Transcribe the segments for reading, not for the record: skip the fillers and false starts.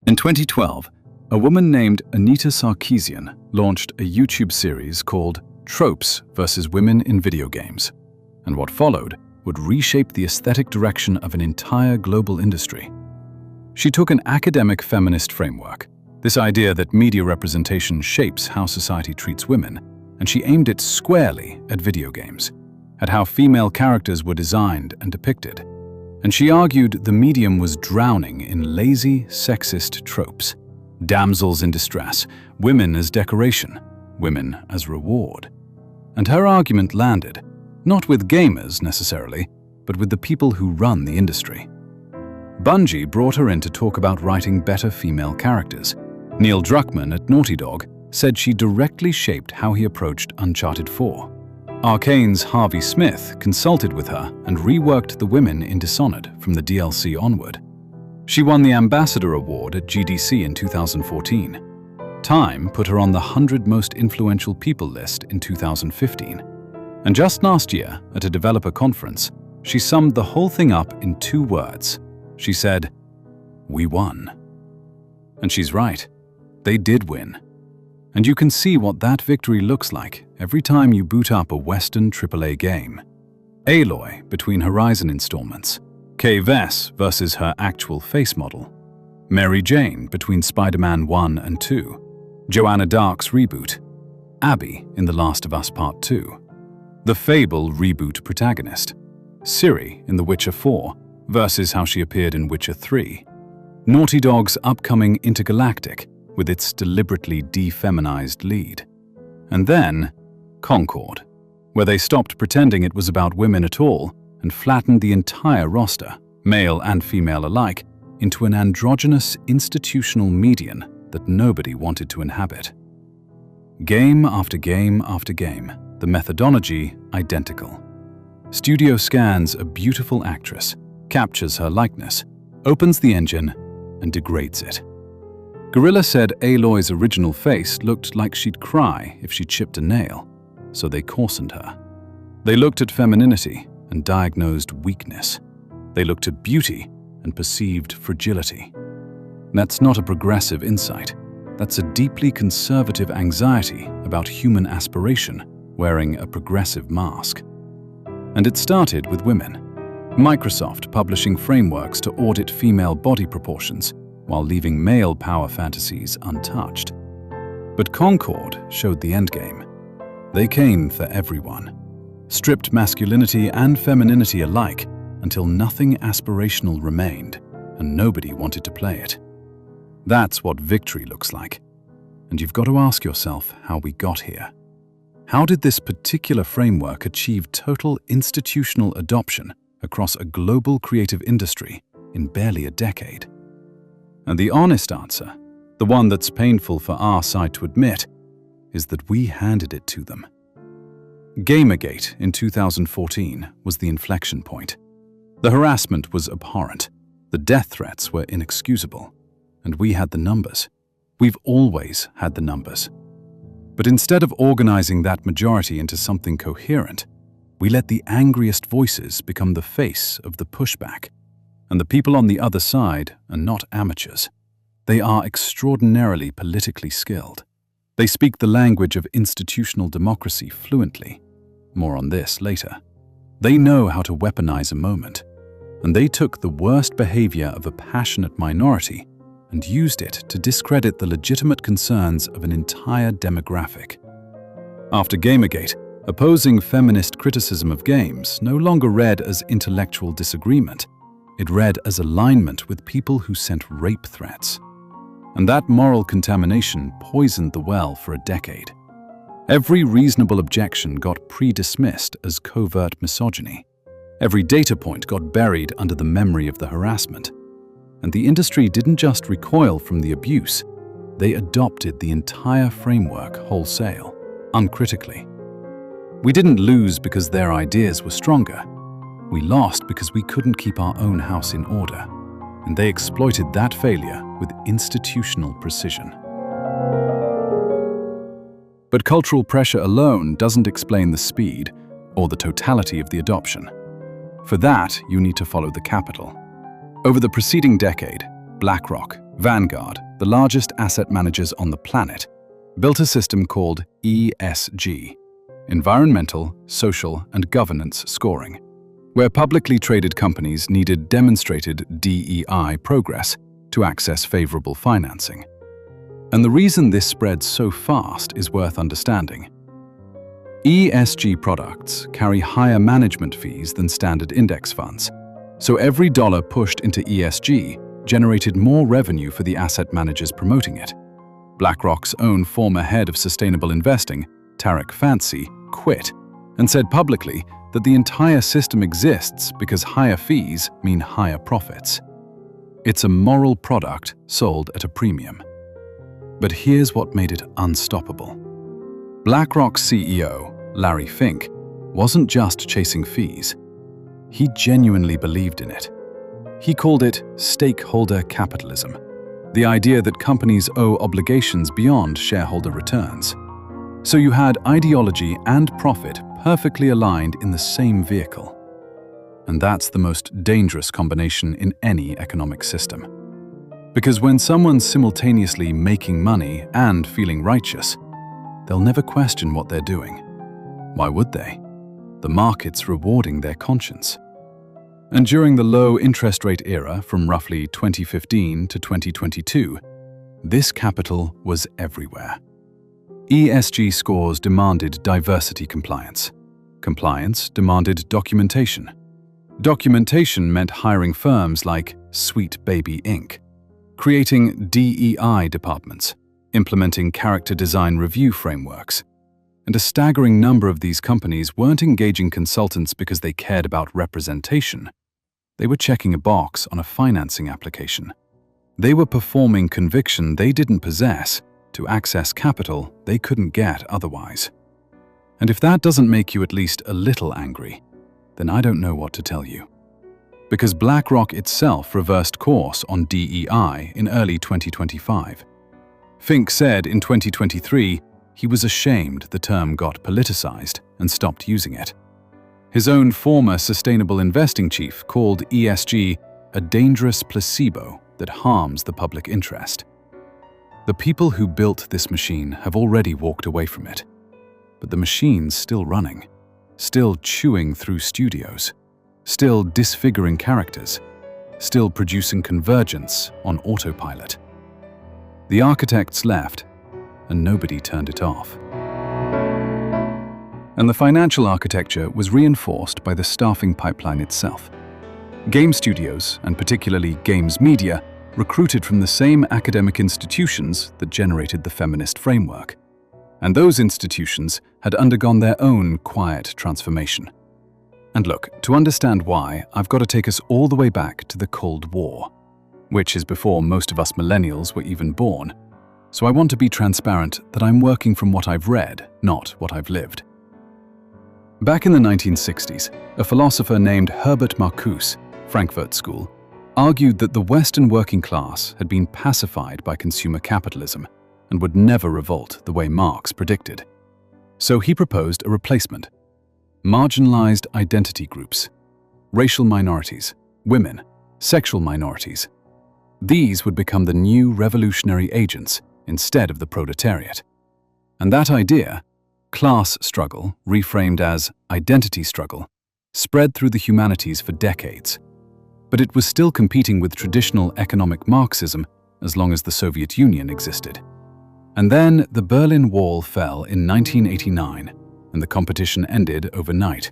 In 2012, a woman named Anita Sarkeesian launched a YouTube series called Tropes versus Women in Video Games, and what followed would reshape the aesthetic direction of an entire global industry. She took an academic feminist framework, this idea that media representation shapes how society treats women, and she aimed it squarely at video games, at how female characters were designed and depicted. And she argued the medium was drowning in lazy, sexist tropes. Damsels in distress, women as decoration, women as reward. And her argument landed, not with gamers necessarily, but with the people who run the industry. Bungie brought her in to talk about writing better female characters. Neil Druckmann at Naughty Dog said she directly shaped how he approached Uncharted 4. Arcane's Harvey Smith consulted with her and reworked the women in Dishonored from the DLC onward. She won the Ambassador Award at GDC in 2014. Time put her on the 100 Most Influential People list in 2015. And just last year, at a developer conference, she summed the whole thing up in 2 words. She said, "We won." And she's right. They did win. And you can see what that victory looks like every time you boot up a Western AAA game. Aloy between Horizon installments, Kay Vess versus her actual face model, Mary Jane between Spider-Man 1 and 2, Joanna Dark's reboot, Abby in The Last of Us Part 2, the Fable reboot protagonist, Ciri in The Witcher 4 versus how she appeared in Witcher 3, Naughty Dog's upcoming Intergalactic with its deliberately defeminized lead, and then Concord, where they stopped pretending it was about women at all and flattened the entire roster, male and female alike, into an androgynous institutional median that nobody wanted to inhabit. Game after game after game, the methodology identical. Studio scans a beautiful actress, captures her likeness, opens the engine, and degrades it. Guerrilla said Aloy's original face looked like she'd cry if she chipped a nail, so they coarsened her. They looked at femininity and diagnosed weakness. They looked at beauty and perceived fragility. That's not a progressive insight. That's a deeply conservative anxiety about human aspiration wearing a progressive mask. And it started with women. Microsoft publishing frameworks to audit female body proportions while leaving male power fantasies untouched. But Concord showed the endgame. They came for everyone, stripped masculinity and femininity alike until nothing aspirational remained and nobody wanted to play it. That's what victory looks like. And you've got to ask yourself how we got here. How did this particular framework achieve total institutional adoption across a global creative industry in barely a decade? And the honest answer, the one that's painful for our side to admit, is that we handed it to them. Gamergate in 2014 was the inflection point. The harassment was abhorrent. The death threats were inexcusable. And we had the numbers. We've always had the numbers. But instead of organizing that majority into something coherent, we let the angriest voices become the face of the pushback. And the people on the other side are not amateurs. They are extraordinarily politically skilled. They speak the language of institutional democracy fluently. More on this later. They know how to weaponize a moment. And they took the worst behavior of a passionate minority and used it to discredit the legitimate concerns of an entire demographic. After Gamergate, opposing feminist criticism of games no longer read as intellectual disagreement. It read as alignment with people who sent rape threats. And that moral contamination poisoned the well for a decade. Every reasonable objection got pre-dismissed as covert misogyny. Every data point got buried under the memory of the harassment. And the industry didn't just recoil from the abuse, they adopted the entire framework wholesale, uncritically. We didn't lose because their ideas were stronger. We lost because we couldn't keep our own house in order, and they exploited that failure with institutional precision. But cultural pressure alone doesn't explain the speed or the totality of the adoption. For that, you need to follow the capital. Over the preceding decade, BlackRock, Vanguard, the largest asset managers on the planet, built a system called ESG, Environmental, Social, and Governance Scoring, where publicly traded companies needed demonstrated DEI progress to access favorable financing. And the reason this spread so fast is worth understanding. ESG products carry higher management fees than standard index funds, so every dollar pushed into ESG generated more revenue for the asset managers promoting it. BlackRock's own former head of sustainable investing, Tarek Fancy, quit and said publicly that the entire system exists because higher fees mean higher profits. It's a moral product sold at a premium. But here's what made it unstoppable. BlackRock's CEO, Larry Fink, wasn't just chasing fees. He genuinely believed in it. He called it stakeholder capitalism, the idea that companies owe obligations beyond shareholder returns. So you had ideology and profit perfectly aligned in the same vehicle. And that's the most dangerous combination in any economic system. Because when someone's simultaneously making money and feeling righteous, they'll never question what they're doing. Why would they? The market's rewarding their conscience. And during the low interest rate era from roughly 2015 to 2022, this capital was everywhere. ESG scores demanded diversity compliance. Compliance demanded documentation. Documentation meant hiring firms like Sweet Baby Inc., creating DEI departments, implementing character design review frameworks. And a staggering number of these companies weren't engaging consultants because they cared about representation. They were checking a box on a financing application. They were performing conviction they didn't possess to access capital they couldn't get otherwise. And if that doesn't make you at least a little angry, then I don't know what to tell you. Because BlackRock itself reversed course on DEI in early 2025. Fink said in 2023 he was ashamed the term got politicized and stopped using it. His own former sustainable investing chief called ESG a dangerous placebo that harms the public interest. The people who built this machine have already walked away from it. But the machine's still running, still chewing through studios, still disfiguring characters, still producing Convergence on autopilot. The architects left, and nobody turned it off. And the financial architecture was reinforced by the staffing pipeline itself. Game studios, and particularly games media, recruited from the same academic institutions that generated the feminist framework. And those institutions had undergone their own quiet transformation. And look, to understand why, I've got to take us all the way back to the Cold War, which is before most of us millennials were even born. So I want to be transparent that I'm working from what I've read, not what I've lived. Back in the 1960s, a philosopher named Herbert Marcuse, Frankfurt School, argued that the Western working class had been pacified by consumer capitalism and would never revolt the way Marx predicted. So he proposed a replacement: marginalized identity groups, racial minorities, women, sexual minorities. These would become the new revolutionary agents instead of the proletariat. And that idea, class struggle reframed as identity struggle, spread through the humanities for decades. But it was still competing with traditional economic Marxism as long as the Soviet Union existed. And then the Berlin Wall fell in 1989, and the competition ended overnight.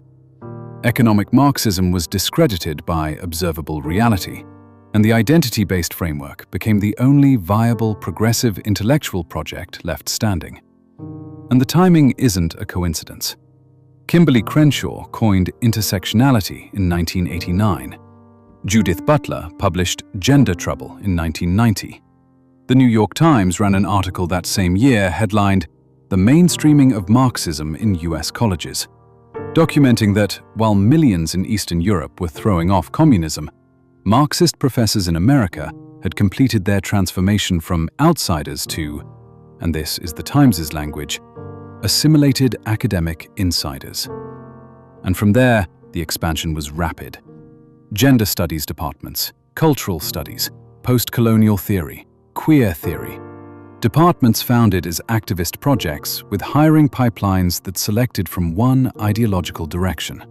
Economic Marxism was discredited by observable reality, and the identity-based framework became the only viable progressive intellectual project left standing. And the timing isn't a coincidence. Kimberly Crenshaw coined intersectionality in 1989. Judith Butler published Gender Trouble in 1990. The New York Times ran an article that same year headlined, "The Mainstreaming of Marxism in US Colleges," documenting that while millions in Eastern Europe were throwing off communism, Marxist professors in America had completed their transformation from outsiders to, and this is the Times' language, assimilated academic insiders. And from there, the expansion was rapid. Gender studies departments, cultural studies, post-colonial theory, queer theory. Departments founded as activist projects with hiring pipelines that selected from one ideological direction.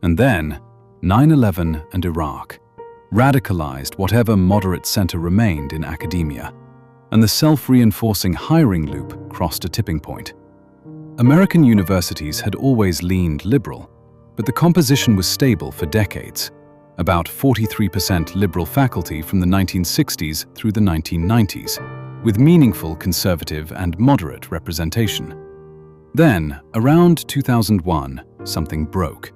And then, 9/11 and Iraq radicalized whatever moderate center remained in academia, and the self-reinforcing hiring loop crossed a tipping point. American universities had always leaned liberal, but the composition was stable for decades, about 43% liberal faculty from the 1960s through the 1990s, with meaningful conservative and moderate representation. Then, around 2001, something broke.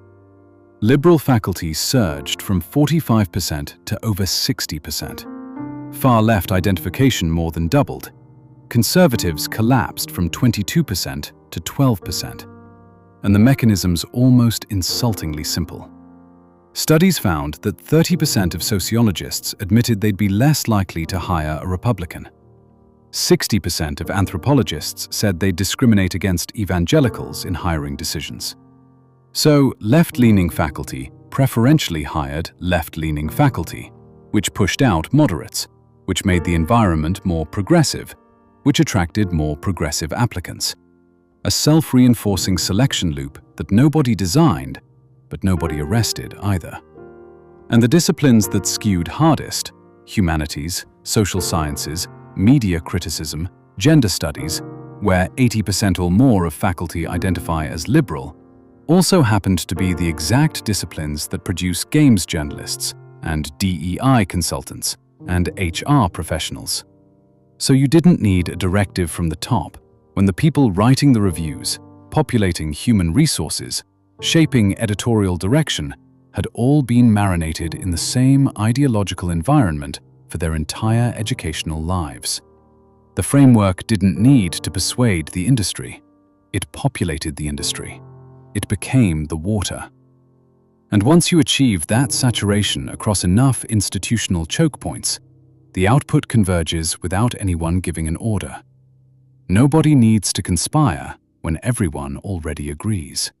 Liberal faculty surged from 45% to over 60%. Far-left identification more than doubled. Conservatives collapsed from 22% to 12%. And the mechanism's almost insultingly simple. Studies found that 30% of sociologists admitted they'd be less likely to hire a Republican. 60% of anthropologists said they'd discriminate against evangelicals in hiring decisions. So, left-leaning faculty preferentially hired left-leaning faculty, which pushed out moderates, which made the environment more progressive, which attracted more progressive applicants. A self-reinforcing selection loop that nobody designed, but nobody arrested either. And the disciplines that skewed hardest, humanities, social sciences, media criticism, gender studies, where 80% or more of faculty identify as liberal, also happened to be the exact disciplines that produce games journalists and DEI consultants and HR professionals. So you didn't need a directive from the top when the people writing the reviews, populating human resources, shaping editorial direction, had all been marinated in the same ideological environment for their entire educational lives. The framework didn't need to persuade the industry. It populated the industry. It became the water. And once you achieve that saturation across enough institutional choke points, the output converges without anyone giving an order. Nobody needs to conspire when everyone already agrees.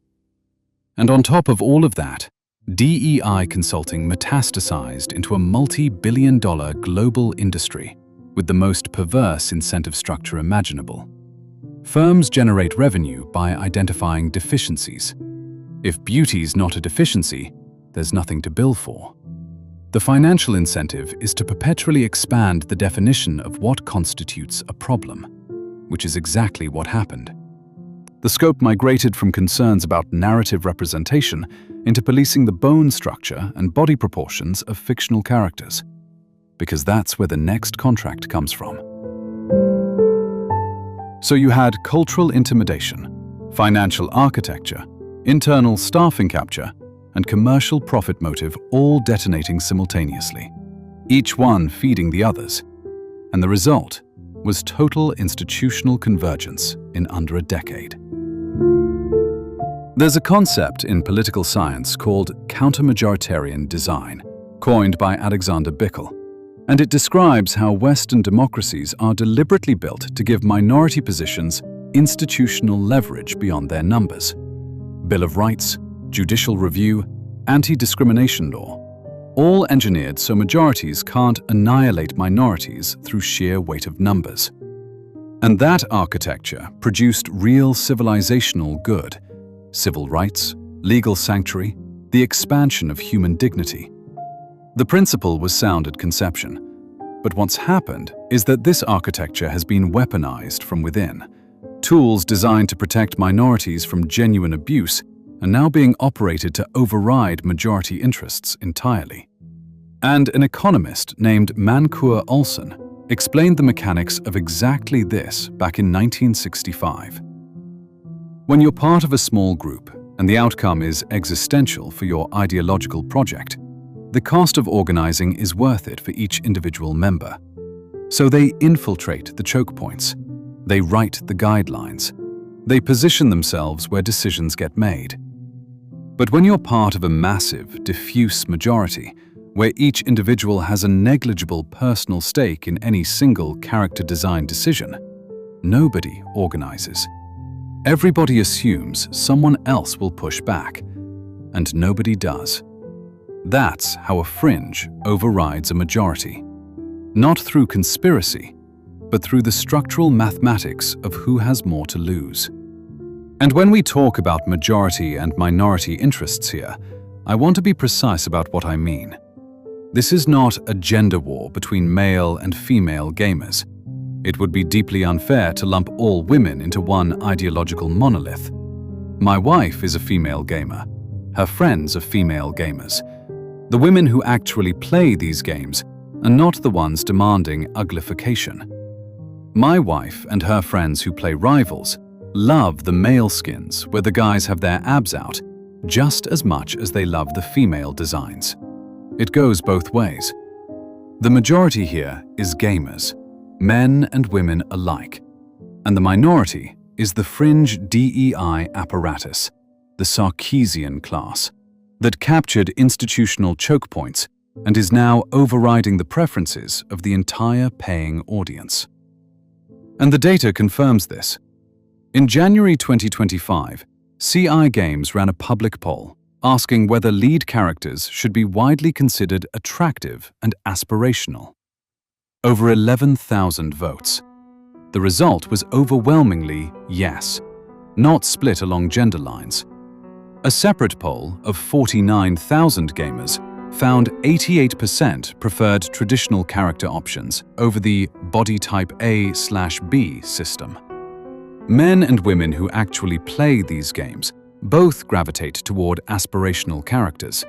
And on top of all of that, DEI consulting metastasized into a multi-billion-dollar global industry with the most perverse incentive structure imaginable. Firms generate revenue by identifying deficiencies. If beauty's not a deficiency, there's nothing to bill for. The financial incentive is to perpetually expand the definition of what constitutes a problem, which is exactly what happened. The scope migrated from concerns about narrative representation into policing the bone structure and body proportions of fictional characters, because that's where the next contract comes from. So you had cultural intimidation, financial architecture, internal staffing capture, and commercial profit motive all detonating simultaneously, each one feeding the others. And the result was total institutional convergence in under a decade. There's a concept in political science called counter-majoritarian design, coined by Alexander Bickel, and it describes how Western democracies are deliberately built to give minority positions institutional leverage beyond their numbers. Bill of Rights, judicial review, anti-discrimination law, all engineered so majorities can't annihilate minorities through sheer weight of numbers. And that architecture produced real civilizational good: civil rights, legal sanctuary, the expansion of human dignity. The principle was sound at conception, but what's happened is that this architecture has been weaponized from within. Tools designed to protect minorities from genuine abuse are now being operated to override majority interests entirely. And an economist named Mankur Olson explained the mechanics of exactly this back in 1965. When you're part of a small group and the outcome is existential for your ideological project, the cost of organizing is worth it for each individual member. So they infiltrate the choke points. They write the guidelines. They position themselves where decisions get made. But when you're part of a massive, diffuse majority, where each individual has a negligible personal stake in any single character design decision, nobody organizes. Everybody assumes someone else will push back, and nobody does. That's how a fringe overrides a majority. not through conspiracy, but through the structural mathematics of who has more to lose. And when we talk about majority and minority interests here, I want to be precise about what I mean. This is not a gender war between male and female gamers. It would be deeply unfair to lump all women into one ideological monolith. My wife is a female gamer. Her friends are female gamers. The women who actually play these games are not the ones demanding uglification. My wife and her friends who play Rivals love the male skins where the guys have their abs out just as much as they love the female designs. It goes both ways. The majority here is gamers, men and women alike, and the minority is the fringe DEI apparatus, the Sarkeesian class, that captured institutional choke points and is now overriding the preferences of the entire paying audience. And the data confirms this. In January 2025, CI Games ran a public poll asking whether lead characters should be widely considered attractive and aspirational. Over 11,000 votes. The result was overwhelmingly yes, not split along gender lines. A separate poll of 49,000 gamers found 88% preferred traditional character options over the body type A/B system. Men and women who actually play these games both gravitate toward aspirational characters,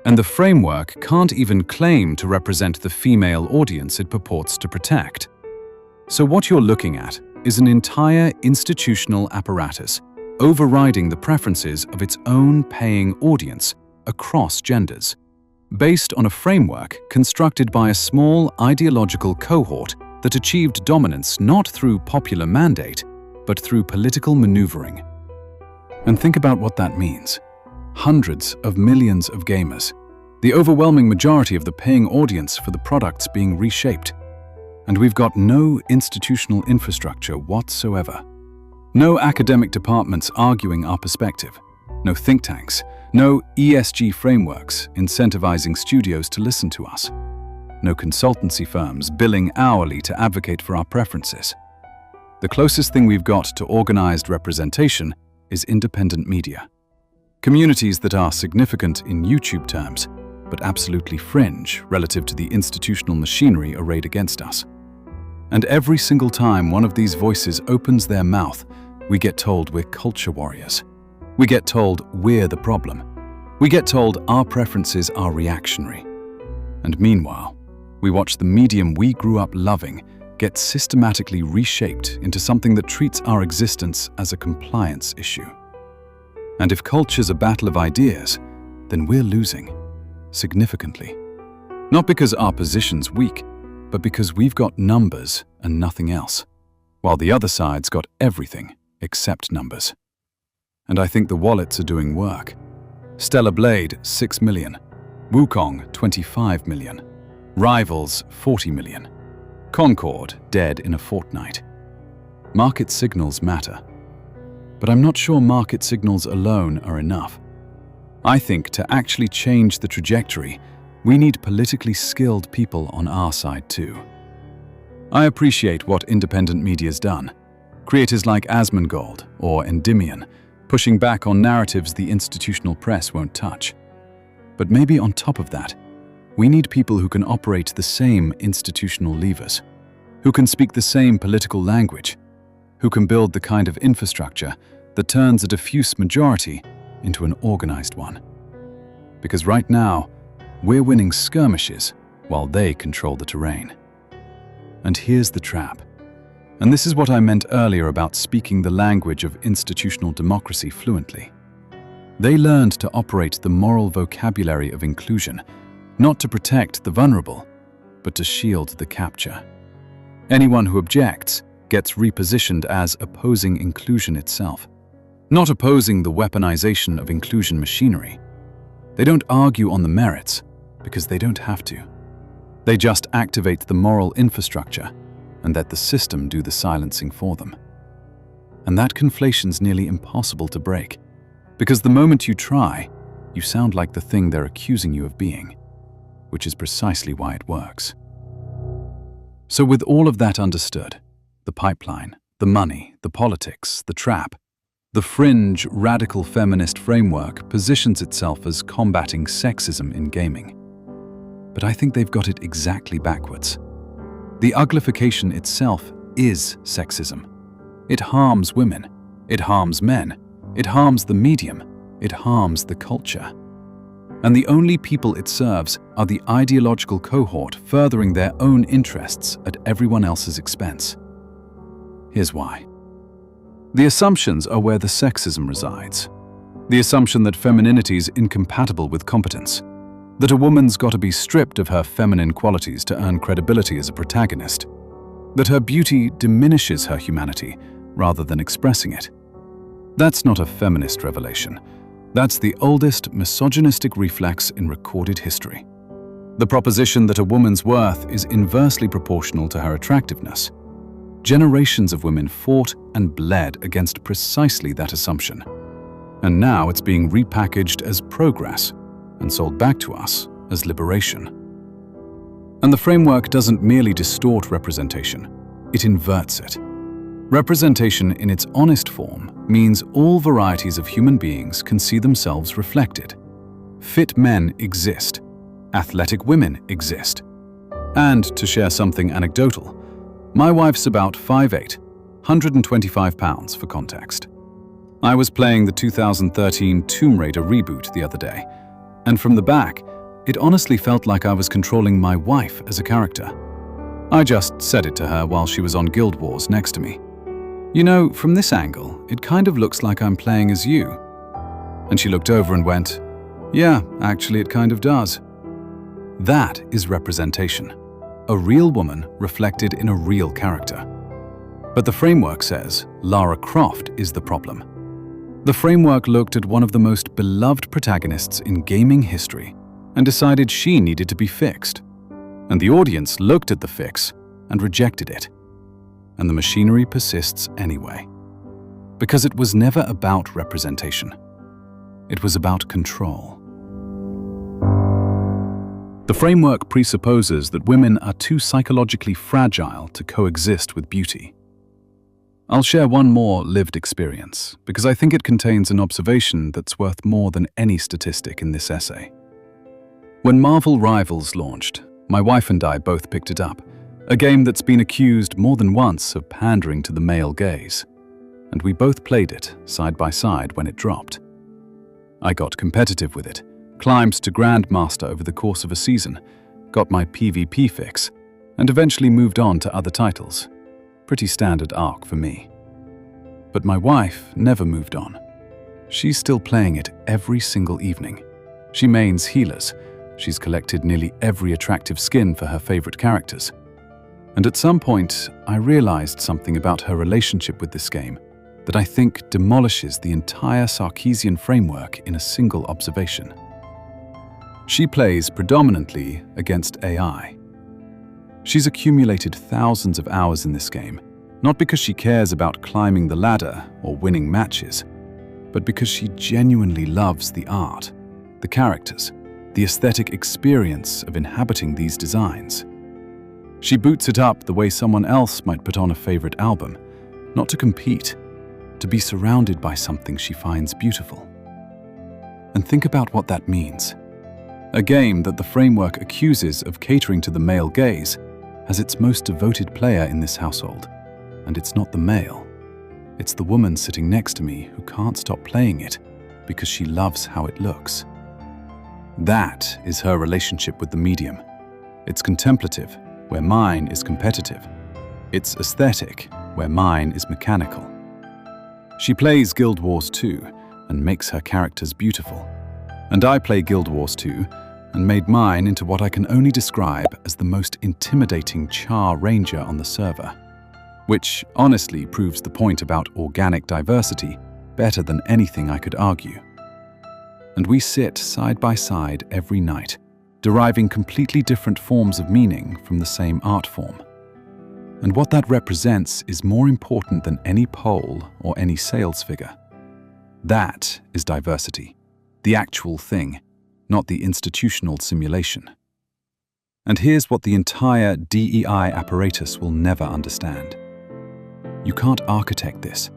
and the framework can't even claim to represent the female audience it purports to protect. So what you're looking at is an entire institutional apparatus overriding the preferences of its own paying audience across genders, based on a framework constructed by a small ideological cohort that achieved dominance not through popular mandate, but through political maneuvering. And think about what that means. Hundreds of millions of gamers, the overwhelming majority of the paying audience for the products being reshaped. And we've got no institutional infrastructure whatsoever. No academic departments arguing our perspective. No think tanks. No ESG frameworks incentivizing studios to listen to us. No consultancy firms billing hourly to advocate for our preferences. The closest thing we've got to organized representation is independent media. Communities that are significant in YouTube terms, but absolutely fringe relative to the institutional machinery arrayed against us. And every single time one of these voices opens their mouth, we get told we're culture warriors. We get told we're the problem. We get told our preferences are reactionary. And meanwhile, we watch the medium we grew up loving get systematically reshaped into something that treats our existence as a compliance issue. And if culture's a battle of ideas, then we're losing, significantly. Not because our position's weak, but because we've got numbers and nothing else, while the other side's got everything except numbers. And I think the wallets are doing work. Stellar Blade, 6 million. Wukong, 25 million. Rivals, 40 million. Concord, dead in a fortnight. Market signals matter. But I'm not sure market signals alone are enough. I think to actually change the trajectory, we need politically skilled people on our side too. I appreciate what independent media's done. Creators like Asmongold or Endymion, pushing back on narratives the institutional press won't touch. But maybe on top of that, we need people who can operate the same institutional levers, who can speak the same political language, who can build the kind of infrastructure that turns a diffuse majority into an organized one. Because right now, we're winning skirmishes while they control the terrain. And here's the trap. And this is what I meant earlier about speaking the language of institutional democracy fluently. They learned to operate the moral vocabulary of inclusion, not to protect the vulnerable, but to shield the capture. Anyone who objects gets repositioned as opposing inclusion itself, not opposing the weaponization of inclusion machinery. They don't argue on the merits, because they don't have to. They just activate the moral infrastructure and let the system do the silencing for them. And that conflation's nearly impossible to break, because the moment you try, you sound like the thing they're accusing you of being, which is precisely why it works. So with all of that understood, the pipeline, the money, the politics, the trap, the fringe, radical feminist framework positions itself as combating sexism in gaming. But I think they've got it exactly backwards. The uglification itself is sexism. It harms women, it harms men, it harms the medium, it harms the culture. And the only people it serves are the ideological cohort furthering their own interests at everyone else's expense. Here's why. The assumptions are where the sexism resides. The assumption that femininity is incompatible with competence, that a woman's got to be stripped of her feminine qualities to earn credibility as a protagonist, that her beauty diminishes her humanity rather than expressing it. That's not a feminist revelation. That's the oldest misogynistic reflex in recorded history. The proposition that a woman's worth is inversely proportional to her attractiveness. Generations of women fought and bled against precisely that assumption. And now it's being repackaged as progress and sold back to us as liberation. And the framework doesn't merely distort representation, it inverts it. Representation in its honest form means all varieties of human beings can see themselves reflected. Fit men exist. Athletic women exist. And to share something anecdotal, my wife's about 5'8", 125 pounds for context. I was playing the 2013 Tomb Raider reboot the other day, and from the back, it honestly felt like I was controlling my wife as a character. I just said it to her while she was on Guild Wars next to me. You know, from this angle, it kind of looks like I'm playing as you. And she looked over and went, yeah, actually it kind of does. That is representation. A real woman reflected in a real character. But the framework says Lara Croft is the problem. The framework looked at one of the most beloved protagonists in gaming history and decided she needed to be fixed. And the audience looked at the fix and rejected it. And the machinery persists anyway. Because it was never about representation. It was about control. The framework presupposes that women are too psychologically fragile to coexist with beauty. I'll share one more lived experience, because I think it contains an observation that's worth more than any statistic in this essay. When Marvel Rivals launched, my wife and I both picked it up, a game that's been accused more than once of pandering to the male gaze, and we both played it side by side when it dropped. I got competitive with it, climbed to Grandmaster over the course of a season, got my PvP fix, and eventually moved on to other titles. Pretty standard arc for me. But my wife never moved on. She's still playing it every single evening. She mains healers. She's collected nearly every attractive skin for her favorite characters. And at some point, I realized something about her relationship with this game that I think demolishes the entire Sarkeesian framework in a single observation. She plays predominantly against AI. She's accumulated thousands of hours in this game, not because she cares about climbing the ladder or winning matches, but because she genuinely loves the art, the characters, the aesthetic experience of inhabiting these designs. She boots it up the way someone else might put on a favorite album, not to compete, to be surrounded by something she finds beautiful. And think about what that means. A game that the framework accuses of catering to the male gaze has its most devoted player in this household, and it's not the male. It's the woman sitting next to me who can't stop playing it because she loves how it looks. That is her relationship with the medium. It's contemplative, where mine is competitive. It's aesthetic, where mine is mechanical. She plays Guild Wars 2 and makes her characters beautiful. And I play Guild Wars 2 and made mine into what I can only describe as the most intimidating Char Ranger on the server, which honestly proves the point about organic diversity better than anything I could argue. And we sit side by side every night, deriving completely different forms of meaning from the same art form. And what that represents is more important than any poll or any sales figure. That is diversity. The actual thing, not the institutional simulation. And here's what the entire DEI apparatus will never understand. You can't architect this.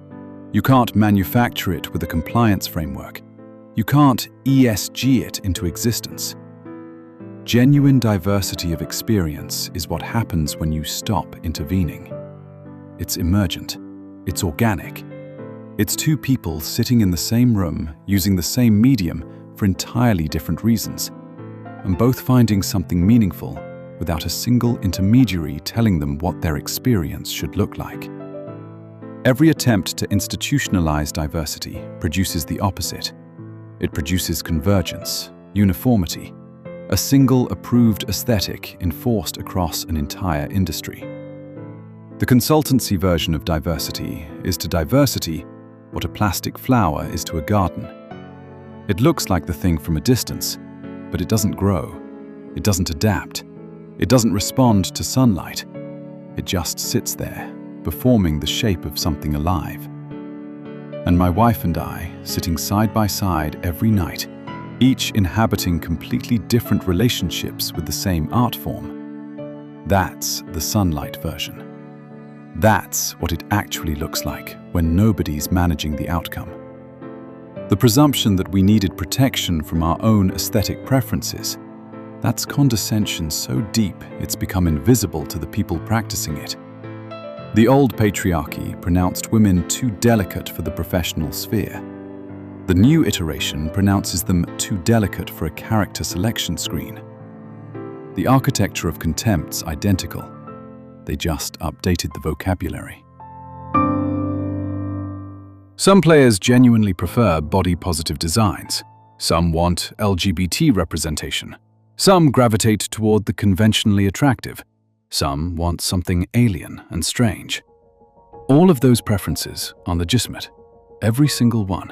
You can't manufacture it with a compliance framework. You can't ESG it into existence. Genuine diversity of experience is what happens when you stop intervening. It's emergent. It's organic. It's two people sitting in the same room, using the same medium for entirely different reasons, and both finding something meaningful without a single intermediary telling them what their experience should look like. Every attempt to institutionalize diversity produces the opposite. It produces convergence, uniformity, a single approved aesthetic enforced across an entire industry. The consultancy version of diversity is to diversity what a plastic flower is to a garden. It looks like the thing from a distance, but it doesn't grow. It doesn't adapt. It doesn't respond to sunlight. It just sits there, performing the shape of something alive. And my wife and I, sitting side by side every night, each inhabiting completely different relationships with the same art form. That's the sunlight version. That's what it actually looks like when nobody's managing the outcome. The presumption that we needed protection from our own aesthetic preferences, that's condescension so deep it's become invisible to the people practicing it. The old patriarchy pronounced women too delicate for the professional sphere. The new iteration pronounces them too delicate for a character selection screen. The architecture of contempt's identical. They just updated the vocabulary. Some players genuinely prefer body-positive designs. Some want LGBT representation. Some gravitate toward the conventionally attractive. Some want something alien and strange. All of those preferences are legitimate, every single one.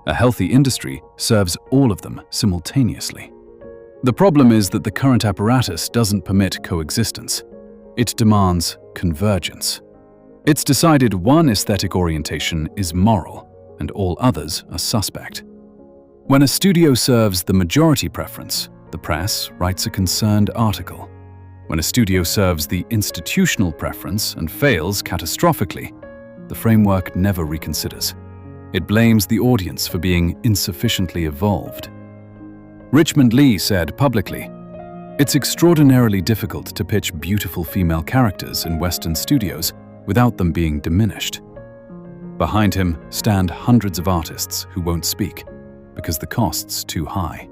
A healthy industry serves all of them simultaneously. The problem is that the current apparatus doesn't permit coexistence. It demands convergence. It's decided one aesthetic orientation is moral and all others are suspect. When a studio serves the majority preference, the press writes a concerned article. When a studio serves the institutional preference and fails catastrophically, the framework never reconsiders. It blames the audience for being insufficiently evolved. Richmond Lee said publicly, "It's extraordinarily difficult to pitch beautiful female characters in Western studios without them being diminished." Behind him stand hundreds of artists who won't speak because the cost's too high.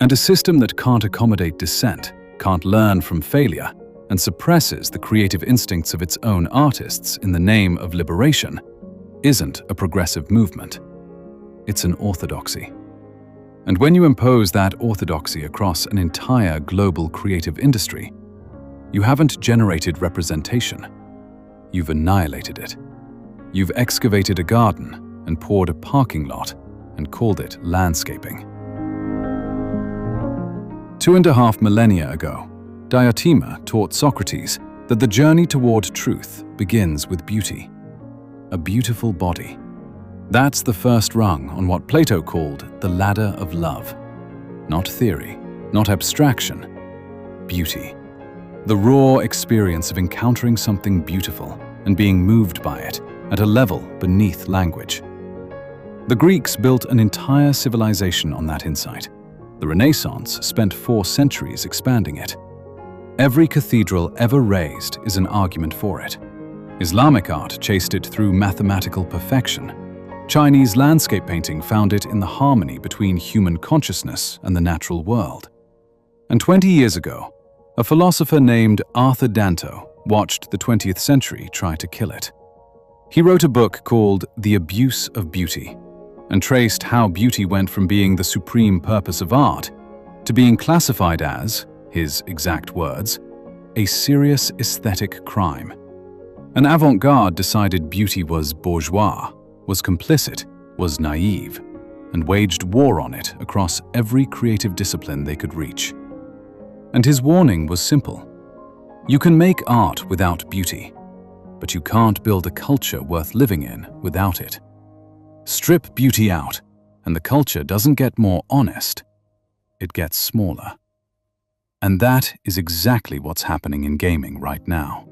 And a system that can't accommodate dissent, can't learn from failure, and suppresses the creative instincts of its own artists in the name of liberation isn't a progressive movement. It's an orthodoxy. And when you impose that orthodoxy across an entire global creative industry, you haven't generated representation. You've annihilated it. You've excavated a garden and poured a parking lot and called it landscaping. 2.5 millennia ago, Diotima taught Socrates that the journey toward truth begins with beauty. A beautiful body. That's the first rung on what Plato called the ladder of love. Not theory, not abstraction. Beauty. The raw experience of encountering something beautiful and being moved by it at a level beneath language. The Greeks built an entire civilization on that insight. The Renaissance spent 4 centuries expanding it. Every cathedral ever raised is an argument for it. Islamic art chased it through mathematical perfection. Chinese landscape painting found it in the harmony between human consciousness and the natural world. And 20 years ago, a philosopher named Arthur Danto watched the 20th century try to kill it. He wrote a book called The Abuse of Beauty, and traced how beauty went from being the supreme purpose of art to being classified as, his exact words, a serious aesthetic crime. An avant-garde decided beauty was bourgeois, was complicit, was naive, and waged war on it across every creative discipline they could reach. And his warning was simple. You can make art without beauty, but you can't build a culture worth living in without it. Strip beauty out, and the culture doesn't get more honest, it gets smaller. And that is exactly what's happening in gaming right now.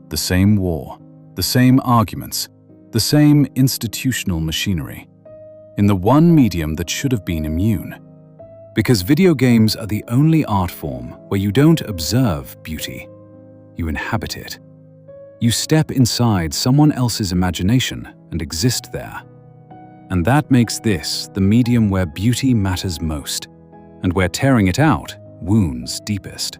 The same war, the same arguments, the same institutional machinery, in the one medium that should have been immune. Because video games are the only art form where you don't observe beauty, you inhabit it. You step inside someone else's imagination and exist there. And that makes this the medium where beauty matters most, and where tearing it out wounds deepest.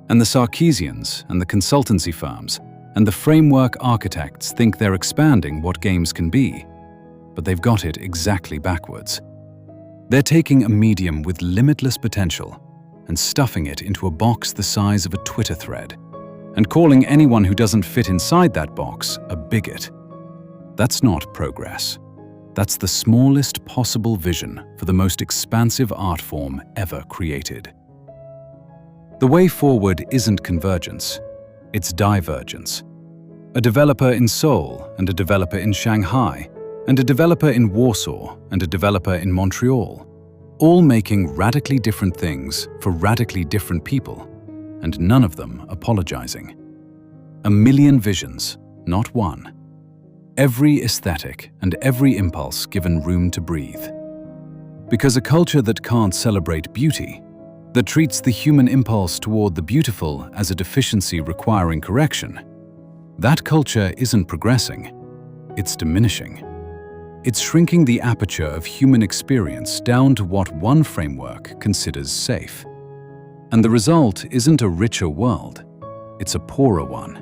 And the Sarkeesians and the consultancy firms and the framework architects think they're expanding what games can be, but they've got it exactly backwards. They're taking a medium with limitless potential and stuffing it into a box the size of a Twitter thread, and calling anyone who doesn't fit inside that box a bigot. That's not progress. That's the smallest possible vision for the most expansive art form ever created. The way forward isn't convergence, it's divergence. A developer in Seoul and a developer in Shanghai, and a developer in Warsaw and a developer in Montreal, all making radically different things for radically different people, and none of them apologizing. A million visions, not one. Every aesthetic and every impulse given room to breathe. Because a culture that can't celebrate beauty, that treats the human impulse toward the beautiful as a deficiency requiring correction, that culture isn't progressing, it's diminishing. It's shrinking the aperture of human experience down to what one framework considers safe. And the result isn't a richer world, it's a poorer one,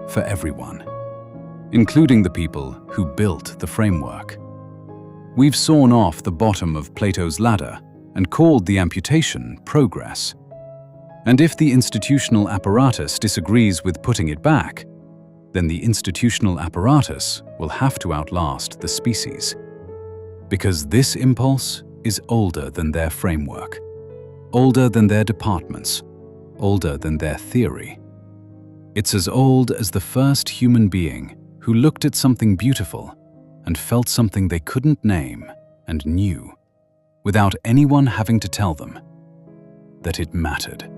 for everyone, including the people who built the framework. We've sawn off the bottom of Plato's ladder and called the amputation progress. And if the institutional apparatus disagrees with putting it back, then the institutional apparatus will have to outlast the species. Because this impulse is older than their framework, older than their departments, older than their theory. It's as old as the first human being who looked at something beautiful and felt something they couldn't name and knew, without anyone having to tell them that it mattered.